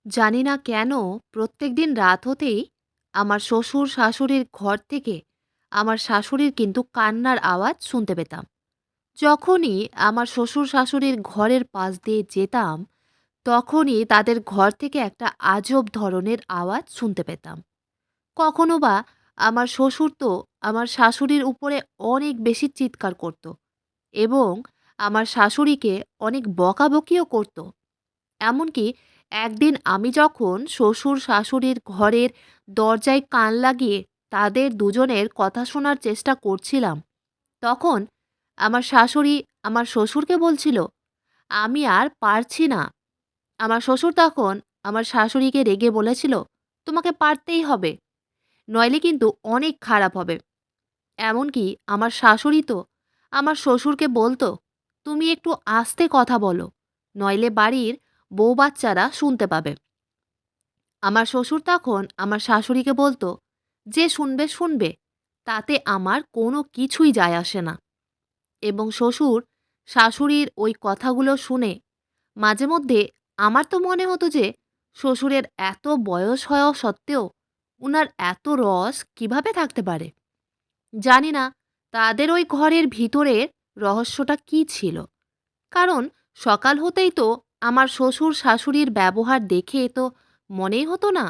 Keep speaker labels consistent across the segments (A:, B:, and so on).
A: জানি না কেন প্রত্যেকদিন রাত হতেই আমার শ্বশুর শাশুড়ির ঘর থেকে আমার শাশুড়ির কিন্তু কান্নার আওয়াজ শুনতে পেতাম। যখনই আমার শ্বশুর শাশুড়ির ঘরের পাশ দিয়ে যেতাম, তখনই তাদের ঘর থেকে একটা আজব ধরনের আওয়াজ শুনতে পেতাম। কখনো বা আমার শ্বশুর তো আমার শাশুড়ির উপরে অনেক বেশি চিৎকার করত এবং আমার শাশুড়িকে অনেক বকাবকিও করত। এমনকি একদিন আমি যখন শ্বশুর-শাশুড়ির ঘরের দরজায় কান লাগিয়ে তাদের দুজনের কথা শোনার চেষ্টা করছিলাম, তখন আমার শাশুড়ি আমার শ্বশুরকে বলছিল, "আমি আর পারছি না।" আমার শ্বশুর তখন আমার শাশুড়িকে রেগে বলেছিল, "তোমাকে পারতেই হবে, নইলে কিন্তু অনেক খারাপ হবে।" এমনকি আমার শাশুড়ি তো আমার শ্বশুরকে বলত, "তুমি একটু আস্তে কথা বলো, নইলে বাড়ির বউ-বাচ্চারা শুনতে পাবে।" আমার শ্বশুর তখন আমার শাশুড়িকে বলত, "যে শুনবে শুনবে, তাতে আমার কোনো কিছুই যায় আসে না।" এবং শ্বশুর শাশুড়ির ওই কথাগুলো শুনে মাঝে মধ্যে আমার তো মনে হতো যে শ্বশুরের এত বয়স হওয়া সত্ত্বেও উনার এত রস কিভাবে থাকতে পারে। জানি না তাদের ওই ঘরের ভিতরের রহস্যটা কী ছিল। কারণ সকাল হতেই তো আমার শ্বশুর শাশুড়ির ব্যবহার দেখে তো মনেই হতো না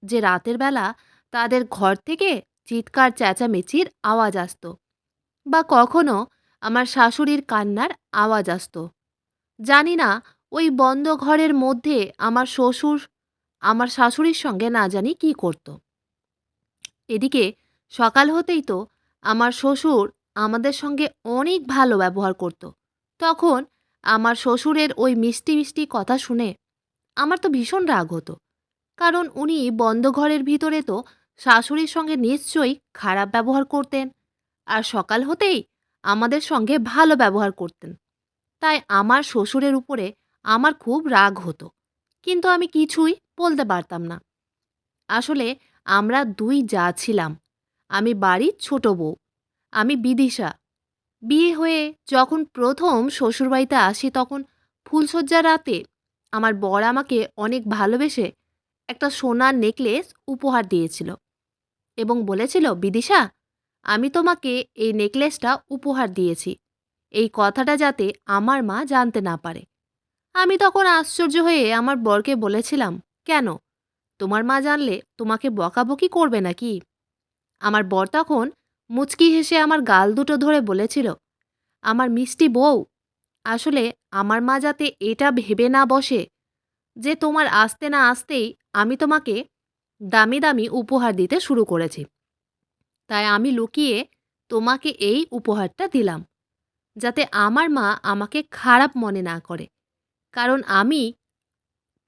A: যে রাতের বেলা তাদের ঘর থেকে চিৎকার চেঁচামেচির আওয়াজ আসতো, বা কখনো আমার শাশুড়ির কান্নার আওয়াজ আসতো। জানি না ওই বন্ধ ঘরের মধ্যে আমার শ্বশুর আমার শাশুড়ির সঙ্গে না জানি কী করত। এদিকে সকাল হতেই তো আমার শ্বশুর আমাদের সঙ্গে অনেক ভালো ব্যবহার করত। তখন আমার শ্বশুরের ওই মিষ্টি মিষ্টি কথা শুনে আমার তো ভীষণ রাগ হতো। কারণ উনি বন্ধ ঘরের ভিতরে তো শাশুড়ির সঙ্গে নিশ্চয়ই খারাপ ব্যবহার করতেন, আর সকাল হতেই আমাদের সঙ্গে ভালো ব্যবহার করতেন। তাই আমার শ্বশুরের উপরে আমার খুব রাগ হতো, কিন্তু আমি কিছুই বলতে পারতাম না। আসলে আমরা দুই জা ছিলাম। আমি বাড়ির ছোট বউ, আমি বিদিশা। বিয়ে হয়ে যখন প্রথম শ্বশুরবাড়িতে আসি, তখন ফুলশয্যার রাতে আমার বর আমাকে অনেক ভালোবেসে একটা সোনার নেকলেস উপহার দিয়েছিল এবং বলেছিল, "বিদিশা, আমি তোমাকে এই নেকলেসটা উপহার দিয়েছি। এই কথাটা যাতে আমার মা জানতে না পারে।" আমি তখন আশ্চর্য হয়ে আমার বরকে বলেছিলাম, "কেন? তোমার মা জানলে তোমাকে বকাবকি করবে নাকি?" আমার বর তখন মুচকি হেসে আমার গাল দুটো ধরে বলেছিল, "আমার মিষ্টি বউ, আসলে আমার মা যাতে এটা ভেবে না বসে যে তোমার আসতে না আসতেই আমি তোমাকে দামি দামি উপহার দিতে শুরু করেছি, তাই আমি লুকিয়ে তোমাকে এই উপহারটা দিলাম, যাতে আমার মা আমাকে খারাপ মনে না করে। কারণ আমি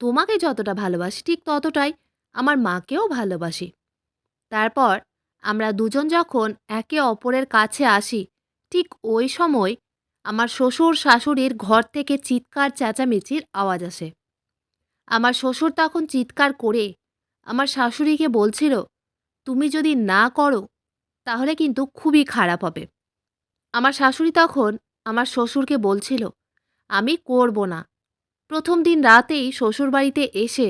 A: তোমাকে যতটা ভালোবাসি ঠিক ততটাই আমার মাকেও ভালোবাসি।" তারপর আমরা দুজন যখন একে অপরের কাছে আসি, ঠিক ওই সময় আমার শ্বশুর শাশুড়ির ঘর থেকে চিৎকার চেঁচামেচির আওয়াজ আসে। আমার শ্বশুর তখন চিৎকার করে আমার শাশুড়িকে বলছিল, "তুমি যদি না করো তাহলে কিন্তু খুবই খারাপ হবে।" আমার শাশুড়ি তখন আমার শ্বশুরকে বলছিল, "আমি করব না।" প্রথম দিন রাতেই শ্বশুরবাড়িতে এসে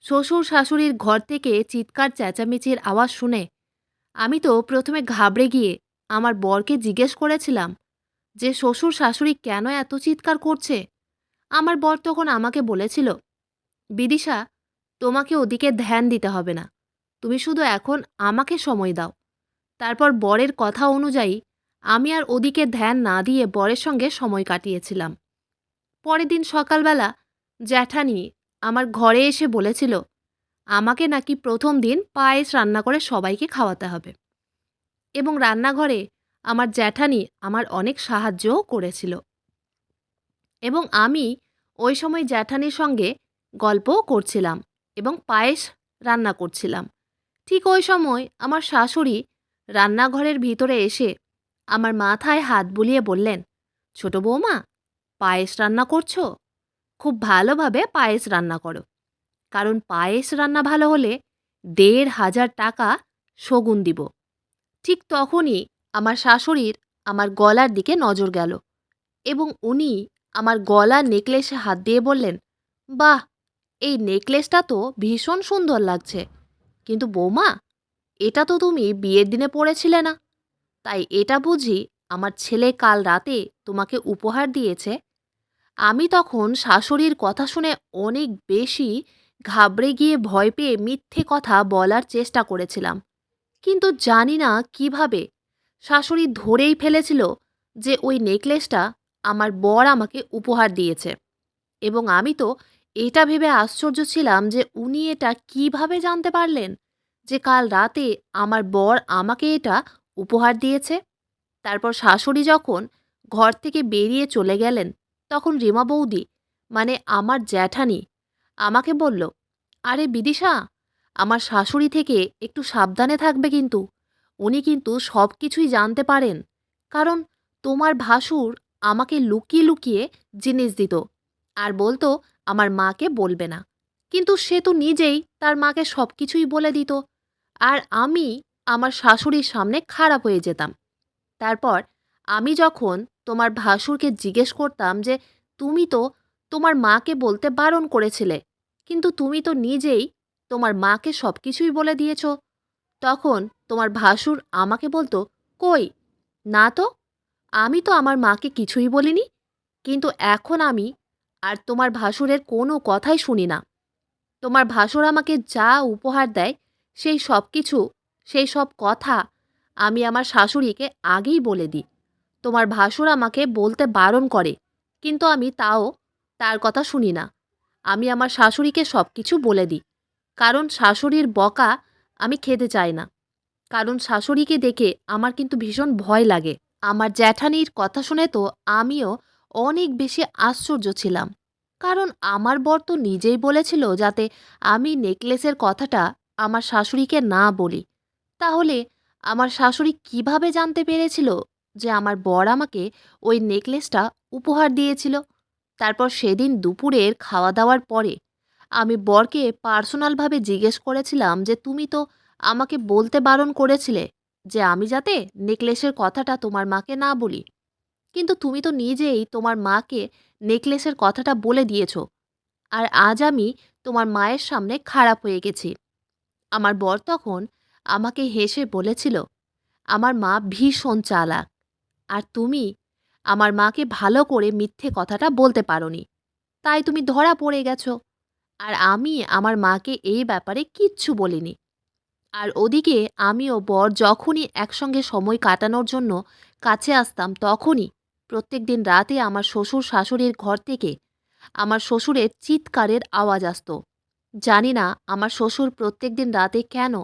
A: শ্বশুর শাশুড়ির ঘর থেকে চিৎকার চেঁচামেচির আওয়াজ শুনে আমি তো প্রথমে ঘাবড়ে গিয়ে আমার বরকে জিজ্ঞেস করেছিলাম যে শ্বশুর শাশুড়ি কেন এত চিৎকার করছে। আমার বর তখন আমাকে বলেছিল, "বিদিশা, তোমাকে ওদিকে ধ্যান দিতে হবে না, তুমি শুধু এখন আমাকে সময় দাও।" তারপর বরের কথা অনুযায়ী আমি আর ওদিকে ধ্যান না দিয়ে বরের সঙ্গে সময় কাটিয়েছিলাম। পরের দিন সকালবেলা জ্যাঠানি আমার ঘরে এসে বলেছিল আমাকে নাকি প্রথম দিন পায়েস রান্না করে সবাইকে খাওয়াতে হবে, এবং রান্নাঘরে আমার জ্যাঠানি আমার অনেক সাহায্যও করেছিল, এবং আমি ওই সময় জ্যাঠানির সঙ্গে গল্পও করছিলাম এবং পায়েস রান্না করছিলাম। ঠিক ওই সময় আমার শাশুড়ি রান্নাঘরের ভিতরে এসে আমার মাথায় হাত বুলিয়ে বললেন, "ছোট বৌমা, পায়েস রান্না করছো? খুব ভালোভাবে পায়েস রান্না করো, কারণ পায়েস রান্না ভালো হলে ১,৫০০ টাকা শগুন দিব।" ঠিক তখনই আমার শাশুড়ির আমার গলার দিকে নজর গেল এবং উনি আমার গলার নেকলেসে হাত দিয়ে বললেন, "বাহ! এই নেকলেসটা তো ভীষণ সুন্দর লাগছে, কিন্তু বৌমা, এটা তো তুমি বিয়ের দিনে পরেছিলে না। তাই এটা বুঝি আমার ছেলে কাল রাতে তোমাকে উপহার দিয়েছে? আমি তখন শাশুড়ির কথা শুনে অনেক বেশি ঘাবড়ে গিয়ে ভয় পেয়ে মিথ্যে কথা বলার চেষ্টা করেছিলাম। কিন্তু জানি না কিভাবে শাশুড়ি ধরেই ফেলেছিল যে ওই নেকলেসটা আমার বর আমাকে উপহার দিয়েছে। এবং আমি তো এটা ভেবে আশ্চর্য ছিলাম যে উনি এটা কিভাবে জানতে পারলেন যে কাল রাতে আমার বর আমাকে এটা উপহার দিয়েছে। তারপর শাশুড়ি যখন ঘর থেকে বেরিয়ে চলে গেলেন, তখন রিমা বৌদি, মানে আমার জ্যাঠানি, আমাকে বলল, আরে বিদিশা, আমার শাশুড়ি থেকে একটু সাবধানে থাকবে কিন্তু। উনি কিন্তু সব কিছুই জানতে পারেন। কারণ তোমার ভাসুর আমাকে লুকিয়ে লুকিয়ে জিনিস দিত আর বলতো আমার মাকে বলবে না। কিন্তু সে তো নিজেই তার মাকে সব কিছুই বলে দিত, আর আমি আমার শাশুড়ির সামনে খারাপ হয়ে যেতাম। তারপর আমি যখন তোমার ভাসুরকে জিজ্ঞেস করতাম যে তুমি তো তোমার মাকে বলতে বারণ করেছিলে, কিন্তু তুমি তো নিজেই তোমার মাকে সব কিছুই বলে দিয়েছ, তখন তোমার ভাসুর আমাকে বলতো, কই, না তো, আমি তো আমার মাকে কিছুই বলিনি। কিন্তু এখন আমি আর তোমার ভাসুরের কোনো কথাই শুনি না। তোমার ভাসুর আমাকে যা উপহার দেয় সেই সব কিছু, সেই সব কথা আমি আমার শাশুড়িকে আগেই বলে দিই। তোমার ভাসুর আমাকে বলতে বারণ করে, কিন্তু আমি তাও তার কথা শুনি না। আমি আমার শাশুড়িকে সব কিছু বলে দিই। কারণ শাশুড়ির বকা আমি খেতে চাই না। কারণ শাশুড়িকে দেখে আমার কিন্তু ভীষণ ভয় লাগে। আমার জ্যাঠানির কথা শুনে তো আমিও অনেক বেশি আশ্চর্য ছিলাম। কারণ আমার বর তো নিজেই বলেছিল যাতে আমি নেকলেসের কথাটা আমার শাশুড়িকে না বলি। তাহলে আমার শাশুড়ি কিভাবে জানতে পেরেছিল যে আমার বর আমাকে ওই নেকলেসটা উপহার দিয়েছিল? তারপর সেদিন দুপুরের খাওয়া দাওয়ার পরে আমি বরকে পার্সোনালভাবে জিজ্ঞেস করেছিলাম যে তুমি তো আমাকে বলতে বারণ করেছিলে যে আমি যাতে নেকলেসের কথাটা তোমার মাকে না বলি। কিন্তু তুমি তো নিজেই তোমার মাকে নেকলেসের কথাটা বলে দিয়েছো। আর আজ আমি তোমার মায়ের সামনে খারাপ হয়ে গেছি। আমার বর তখন আমাকে হেসে বলেছিল, আমার মা ভীষণ চালাক। আর তুমি আমার মাকে ভালো করে মিথ্যে কথাটা বলতে পারোনি। তাই তুমি ধরা পড়ে গেছো। আর আমি আমার মাকে এই ব্যাপারে কিচ্ছু বলিনি। আর ওদিকে আমি ও বর যখনই একসঙ্গে সময় কাটানোর জন্য কাছে আসতাম, তখনই প্রত্যেকদিন রাতে আমার শ্বশুর শাশুড়ির ঘর থেকে আমার শ্বশুরের চিৎকারের আওয়াজ আসতো। জানি না আমার শ্বশুর প্রত্যেকদিন রাতে কেন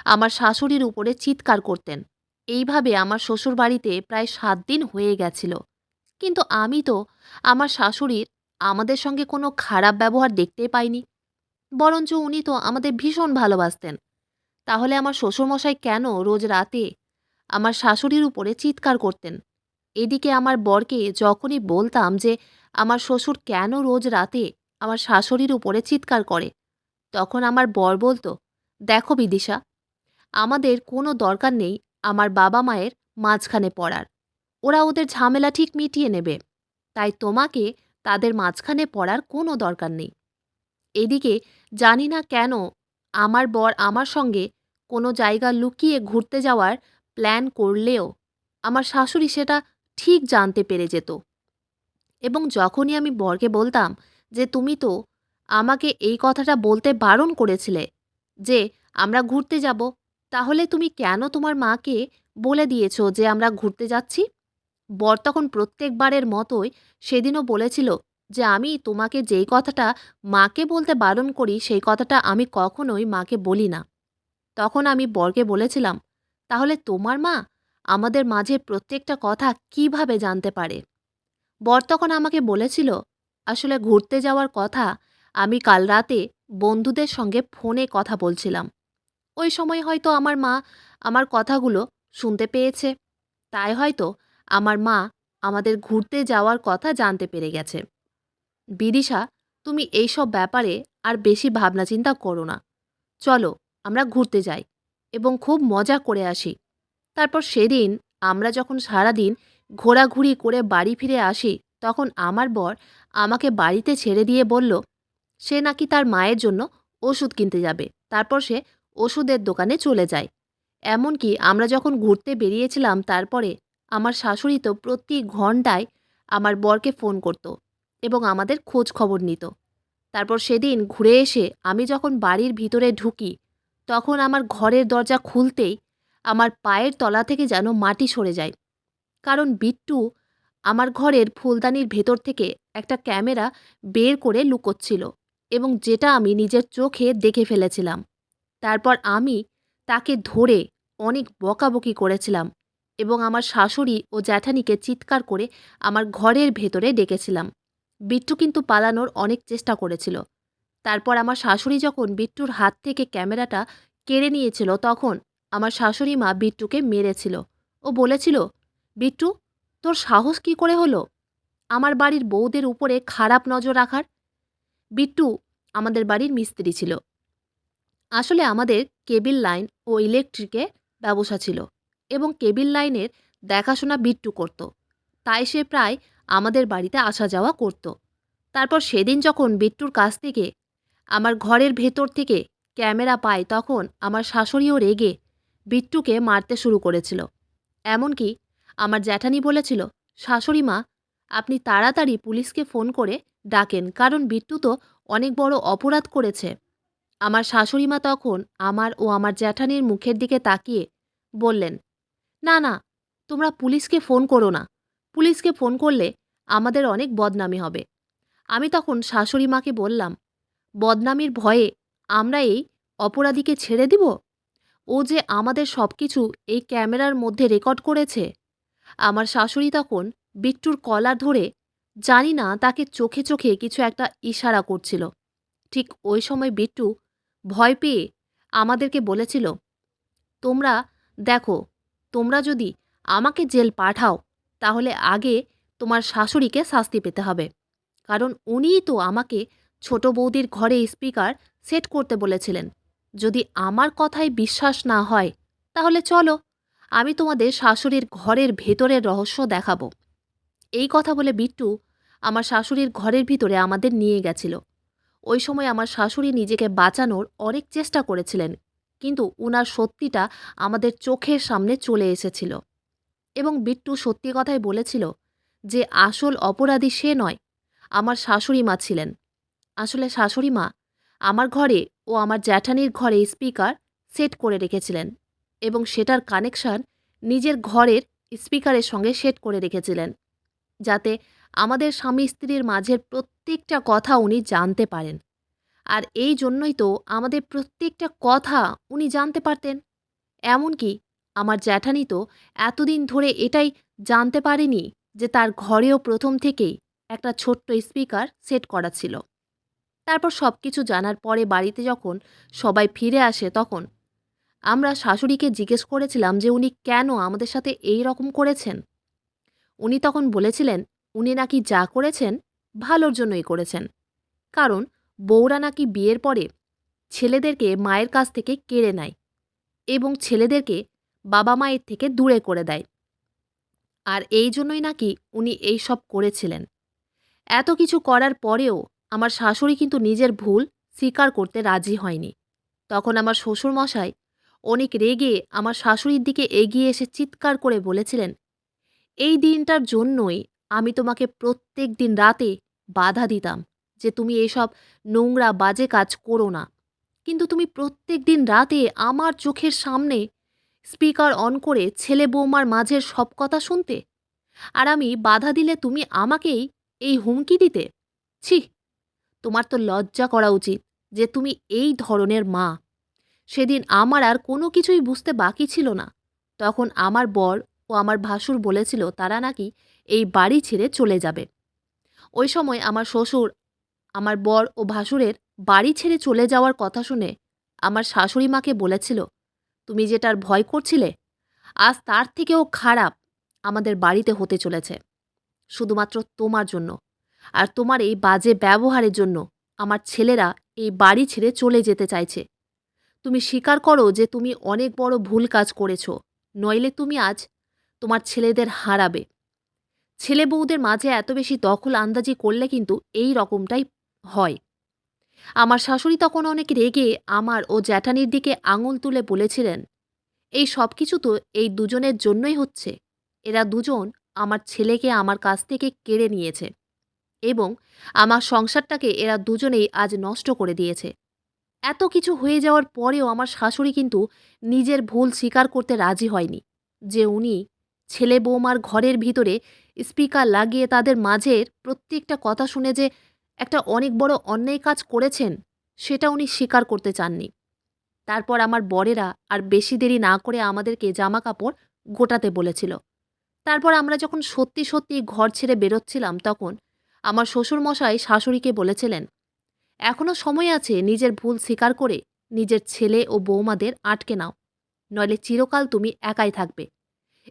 A: আমার শাশুড়ির উপরে চিৎকার করতেন। এইভাবে আমার শ্বশুর বাড়িতে প্রায় ৭ দিন হয়ে গেছিল। কিন্তু আমি তো আমার শাশুড়ির আমাদের সঙ্গে কোনো খারাপ ব্যবহার দেখতে পাইনি। বরঞ্চ উনি তো আমাদের ভীষণ ভালোবাসতেন। তাহলে আমার শ্বশুরমশাই কেন রোজ রাতে আমার শাশুড়ির উপরে চিৎকার করতেন? এদিকে আমার বরকে যখনই বলতাম যে আমার শ্বশুর কেন রোজ রাতে আমার শাশুড়ির উপরে চিৎকার করে, তখন আমার বর বলতো, দেখো বিদিশা, আমাদের কোনো দরকার নেই আমার বাবা মায়ের মাঝখানে পড়ার। ওরা ওদের ঝামেলা ঠিক মিটিয়ে নেবে। তাই তোমাকে তাদের মাঝখানে পড়ার কোনো দরকার নেই। এদিকে জানি না কেন আমার বর আমার সঙ্গে কোনো জায়গা লুকিয়ে ঘুরতে যাওয়ার প্ল্যান করলেও আমার শাশুড়ি সেটা ঠিক জানতে পেরে যেত। এবং যখনই আমি বরকে বলতাম যে তুমি তো আমাকে এই কথাটা বলতে বারণ করেছিলে যে আমরা ঘুরতে যাব, তাহলে তুমি কেন তোমার মাকে বলে দিয়েছো যে আমরা ঘুরতে যাচ্ছি? বর তখন প্রত্যেকবারের মতোই সেদিনও বলেছিল যে আমি তোমাকে যেই কথাটা মাকে বলতে বারণ করি সেই কথাটা আমি কখনোই মাকে বলি না। তখন আমি বরকে বলেছিলাম, তাহলে তোমার মা আমাদের মাঝে প্রত্যেকটা কথা কিভাবে জানতে পারে? বর তখন আমাকে বলেছিল, আসলে ঘুরতে যাওয়ার কথা আমি কাল রাতে বন্ধুদের সঙ্গে ফোনে কথা বলছিলাম। ওই সময় হয়তো আমার মা আমার কথাগুলো শুনতে পেয়েছে। তাই হয়তো আমার মা আমাদের ঘুরতে যাওয়ার কথা জানতে পেরে গেছে। বিদিশা, তুমি এইসব ব্যাপারে আর বেশি ভাবনা চিন্তা করো না। চলো আমরা ঘুরতে যাই এবং খুব মজা করে আসি। তারপর সেদিন আমরা যখন সারাদিন ঘোরাঘুরি করে বাড়ি ফিরে আসি, তখন আমার বর আমাকে বাড়িতে ছেড়ে দিয়ে বলল, সে নাকি তার মায়ের জন্য ওষুধ কিনতে যাবে। তারপর সে ওষুধের দোকানে চলে যায়। এমনকি আমরা যখন ঘুরতে বেরিয়েছিলাম তারপরে আমার শাশুড়ি তো প্রতি ঘন্টায় আমার বরকে ফোন করত এবং আমাদের খোঁজ খবর নিত। তারপর সেদিন ঘুরে এসে আমি যখন বাড়ির ভিতরে ঢুকি, তখন আমার ঘরের দরজা খুলতেই আমার পায়ের তলা থেকে যেন মাটি সরে যায়। কারণ বিট্টু আমার ঘরের ফুলদানির ভেতর থেকে একটা ক্যামেরা বের করে লুকোচ্ছিল এবং যেটা আমি নিজের চোখে দেখে ফেলেছিলাম। তারপর আমি তাকে ধরে অনেক বকাবকি করেছিলাম এবং আমার শাশুড়ি ও জ্যাঠানিকে চিৎকার করে আমার ঘরের ভেতরে ডেকেছিলাম। বিট্টু কিন্তু পালানোর অনেক চেষ্টা করেছিল। তারপর আমার শাশুড়ি যখন বিট্টুর হাত থেকে ক্যামেরাটা কেড়ে নিয়েছিল, তখন আমার শাশুড়ি মা বিট্টুকে মেরেছিল ও বলেছিল, বিট্টু, তোর সাহস কি করে হলো আমার বাড়ির বউদের উপরে খারাপ নজর রাখার? বিট্টু আমাদের বাড়ির মিস্ত্রি ছিল। আসলে আমাদের কেবিল লাইন ও ইলেকট্রিকের ব্যবসা ছিল এবং কেবিল লাইনের দেখাশোনা বিট্টু করত। তাই সে প্রায় আমাদের বাড়িতে আসা যাওয়া করত। তারপর সেদিন যখন বিট্টুর কাছ থেকে আমার ঘরের ভেতর থেকে ক্যামেরা পায়, তখন আমার শাশুড়িও রেগে বিট্টুকে মারতে শুরু করেছিল। এমনকি আমার জ্যাঠানি বলেছিল, শাশুড়ি মা, আপনি তাড়াতাড়ি পুলিশকে ফোন করে ডাকেন, কারণ বিট্টু তো অনেক বড় অপরাধ করেছে। আমার শাশুড়ি মা তখন আমার ও আমার জ্যাঠানির মুখের দিকে তাকিয়ে বললেন, না না, তোমরা পুলিশকে ফোন করো না। পুলিশকে ফোন করলে আমাদের অনেক বদনামি হবে। আমি তখন শাশুড়ি মাকে বললাম, বদনামির ভয়ে আমরা এই অপরাধীকে ছেড়ে দিব? ও যে আমাদের সব কিছু এই ক্যামেরার মধ্যে রেকর্ড করেছে। আমার শাশুড়ি তখন বিট্টুর কলার ধরে জানি না তাকে চোখে চোখে কিছু একটা ইশারা করছিল। ঠিক ওই সময় বিট্টু ভয় পেয়ে আমাদেরকে বলেছিল, তোমরা দেখো, তোমরা যদি আমাকে জেল পাঠাও তাহলে আগে তোমার শাশুড়িকে শাস্তি পেতে হবে, কারণ উনিই তো আমাকে ছোট বৌদির ঘরে স্পিকার সেট করতে বলেছিলেন। যদি আমার কথায় বিশ্বাস না হয় তাহলে চলো, আমি তোমাদের শাশুড়ির ঘরের ভেতরের রহস্য দেখাবো। এই কথা বলে বিট্টু আমার শাশুড়ির ঘরের ভিতরে আমাদের নিয়ে গেছিল। ওই সময় আমার শাশুড়ি নিজেকে বাঁচানোর অনেক চেষ্টা করেছিলেন, কিন্তু উনার সত্যিটা আমাদের চোখের সামনে চলে এসেছিল এবং বিট্টু সত্যি কথাই বলেছিল যে আসল অপরাধী সে নয়, আমার শাশুড়ি মা ছিলেন। আসলে শাশুড়ি মা আমার ঘরে ও আমার জ্যাঠানির ঘরে স্পিকার সেট করে রেখেছিলেন এবং সেটার কানেকশন নিজের ঘরের স্পিকারের সঙ্গে সেট করে রেখেছিলেন, যাতে আমাদের স্বামী স্ত্রীর মাঝের প্রত্যেকটা কথা উনি জানতে পারেন। আর এই জন্যই তো আমাদের প্রত্যেকটা কথা উনি জানতে পারতেন। এমনকি আমার জ্যাঠানি তো এতদিন ধরে এটাই জানতে পারেনি যে তার ঘরেও প্রথম থেকেই একটা ছোট্ট স্পিকার সেট করা ছিল। তারপর সব কিছু জানার পরে বাড়িতে যখন সবাই ফিরে আসে, তখন আমরা শাশুড়িকে জিজ্ঞেস করেছিলাম যে উনি কেন আমাদের সাথে এই রকম করেছেন। উনি তখন বলেছিলেন, উনি নাকি যা করেছেন ভালোর জন্যই করেছেন। কারণ বউরা নাকি বিয়ের পরে ছেলেদেরকে মায়ের কাছ থেকে কেড়ে নেয় এবং ছেলেদেরকে বাবা মায়ের থেকে দূরে করে দেয়। আর এই জন্যই নাকি উনি এই সব করেছিলেন। এত কিছু করার পরেও আমার শাশুড়ি কিন্তু নিজের ভুল স্বীকার করতে রাজি হয়নি। তখন আমার শ্বশুরমশাই অনেক রেগে আমার শাশুড়ির দিকে এগিয়ে এসে চিৎকার করে বলেছিলেন, এই দিনটার জন্যই আমি তোমাকে প্রত্যেক দিন রাতে বাধা দিতাম যে তুমি এসব নোংরা বাজে কাজ করো না। কিন্তু তুমি প্রত্যেক দিন রাতে আমার চোখের সামনে স্পিকার অন করে ছেলে বৌমার মাঝের সব কথা শুনতে, আর আমি বাধা দিলে তুমি আমাকেই এই হুমকি দিতে। ছি, তোমার তো লজ্জা করা উচিত যে তুমি এই ধরনের মা। সেদিন আমার আর কোনো কিছুই বুঝতে বাকি ছিল না। তখন আমার বর ও আমার ভাসুর বলেছিল তারা নাকি এই বাড়ি ছেড়ে চলে যাবে। ওই সময় আমার শ্বশুর আমার বর ও ভাসুরের বাড়ি ছেড়ে চলে যাওয়ার কথা শুনে আমার শাশুড়ি মাকে বলেছিল, তুমি যেটার ভয় করছিলে আজ তার থেকেও খারাপ আমাদের বাড়িতে হতে চলেছে, শুধুমাত্র তোমার জন্য আর তোমার এই বাজে ব্যবহারের জন্য আমার ছেলেরা এই বাড়ি ছেড়ে চলে যেতে চাইছে। তুমি স্বীকার করো যে তুমি অনেক বড় ভুল কাজ করেছ, নইলে তুমি আজ তোমার ছেলেদের হারাবে। ছেলে বউদের মাঝে এত বেশি দখল আন্দাজি করলে কিন্তু এই রকমটাই হয়। আমার শাশুড়ি তখন অনেক রেগে আমার ও জ্যাঠানির দিকে আঙুল তুলে বলেছিলেন, এই সব কিছু তো এই দুজনের জন্যই হচ্ছে। এরা দুজন আমার ছেলেকে আমার কাছ থেকে কেড়ে নিয়েছে এবং আমার সংসারটাকে এরা দুজনেই আজ নষ্ট করে দিয়েছে। এত কিছু হয়ে যাওয়ার পরেও আমার শাশুড়ি কিন্তু নিজের ভুল স্বীকার করতে রাজি হয়নি যে উনি ছেলে বৌমার ঘরের ভিতরে স্পিকার লাগিয়ে তাদের মাঝের প্রত্যেকটা কথা শুনে যে একটা অনেক বড় অন্যায় কাজ করেছেন, সেটা উনি স্বীকার করতে চাননি। তারপর আমার বরেরা আর বেশি দেরি না করে আমাদেরকে জামা কাপড় গোটাতে বলেছিল। তারপর আমরা যখন সত্যি সত্যি ঘর ছেড়ে বেরোচ্ছিলাম, তখন আমার শ্বশুরমশাই শাশুড়িকে বলেছিলেন, এখনো সময় আছে, নিজের ভুল স্বীকার করে নিজের ছেলে ও বৌমাদের আটকে নাও, নইলে চিরকাল তুমি একাই থাকবে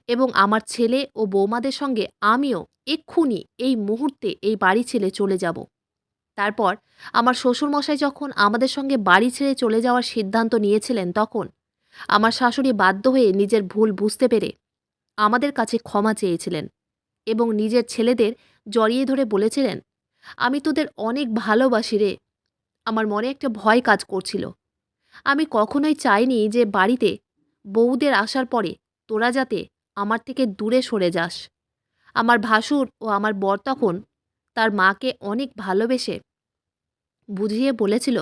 A: এবং আমার ছেলে ও বৌমাদের সঙ্গে আমিও এক্ষুনি এই মুহূর্তে এই বাড়ি ছেড়ে চলে যাব। তারপর আমার শ্বশুরমশাই যখন আমাদের সঙ্গে বাড়ি ছেড়ে চলে যাওয়ার সিদ্ধান্ত নিয়েছিলেন, তখন আমার শাশুড়ি বাধ্য হয়ে নিজের ভুল বুঝতে পেরে আমাদের কাছে ক্ষমা চেয়েছিলেন এবং নিজের ছেলেদের জড়িয়ে ধরে বলেছিলেন, আমি তোদের অনেক ভালোবাসি রে। আমার মনে একটা ভয় কাজ করছিল। আমি কখনোই চাইনি যে বাড়িতে বউদের আসার পরে তোরা যাতে আমার থেকে দূরে সরে যাস। আমার ভাসুর ও আমার বর তখন তার মাকে অনেক ভালোবেসে বুঝিয়ে বলেছিল,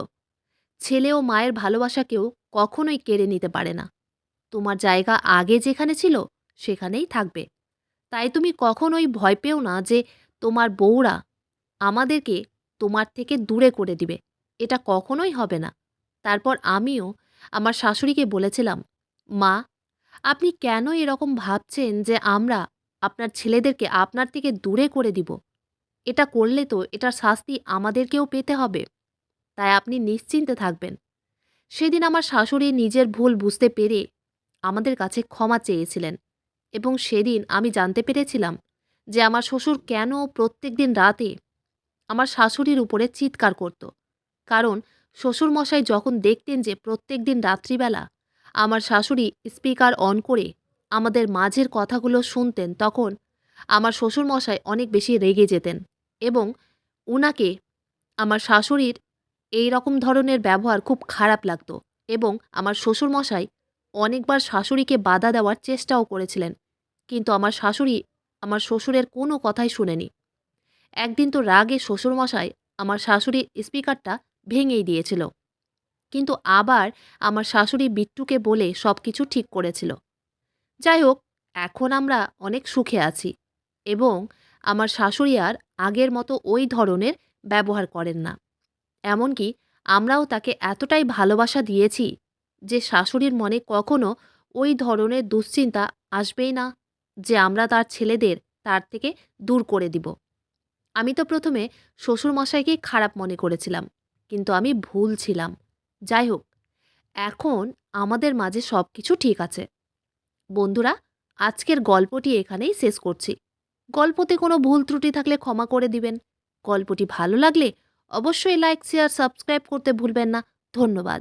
A: ছেলে ও মায়ের ভালোবাসা কেউ কখনোই কেড়ে নিতে পারে না। তোমার জায়গা আগে যেখানে ছিল সেখানেই থাকবে। তাই তুমি কখনোই ভয় পেও না যে তোমার বউরা আমাদেরকে তোমার থেকে দূরে করে দিবে। এটা কখনোই হবে না। তারপর আমিও আমার শাশুড়িকে বলেছিলাম, মা, আপনি কেন এরকম ভাবছেন যে আমরা আপনার ছেলেদেরকে আপনার থেকে দূরে করে দিব? এটা করলে তো এটার শাস্তি আমাদেরকেও পেতে হবে। তাই আপনি নিশ্চিন্তে থাকবেন। সেদিন আমার শাশুড়ি নিজের ভুল বুঝতে পেরে আমাদের কাছে ক্ষমা চেয়েছিলেন এবং সেদিন আমি জানতে পেরেছিলাম যে আমার শ্বশুর কেন প্রত্যেকদিন রাতে আমার শাশুড়ির উপরে চিৎকার করত। কারণ শ্বশুরমশাই যখন দেখতেন যে প্রত্যেকদিন রাত্রিবেলা আমার শাশুড়ি স্পিকার অন করে আমাদের মাঝের কথাগুলো শুনতেন, তখন আমার শ্বশুরমশাই অনেক বেশি রেগে যেতেন এবং উনাকে আমার শাশুড়ির এই রকম ধরনের ব্যবহার খুব খারাপ লাগতো এবং আমার শ্বশুরমশাই অনেকবার শাশুড়িকে বাধা দেওয়ার চেষ্টাও করেছিলেন। কিন্তু আমার শাশুড়ি আমার শ্বশুরের কোনো কথাই শুনেনি। একদিন তো রাগে শ্বশুরমশাই আমার শাশুড়ির স্পিকারটা ভেঙেই দিয়েছিল। কিন্তু আবার আমার শাশুড়ি বিট্টুকে বলে সব কিছু ঠিক করেছিল। যাই হোক, এখন আমরা অনেক সুখে আছি এবং আমার শাশুড়ি আর আগের মতো ওই ধরনের ব্যবহার করেন না। এমনকি আমরাও তাকে এতটাই ভালোবাসা দিয়েছি যে শাশুড়ির মনে কখনো ওই ধরনের দুশ্চিন্তা আসবেই না যে আমরা তার ছেলেদের তার থেকে দূর করে দিব। আমি তো প্রথমে শ্বশুরমশাইকেই খারাপ মনে করেছিলাম, কিন্তু আমি ভুল ছিলাম। যাই হোক, এখন আমাদের মাঝে সব কিছু ঠিক আছে। বন্ধুরা, আজকের গল্পটি এখানেই শেষ করছি। গল্পতে কোনো ভুল ত্রুটি থাকলে ক্ষমা করে দিবেন। গল্পটি ভালো লাগলে অবশ্যই লাইক, শেয়ার, সাবস্ক্রাইব করতে ভুলবেন না। ধন্যবাদ।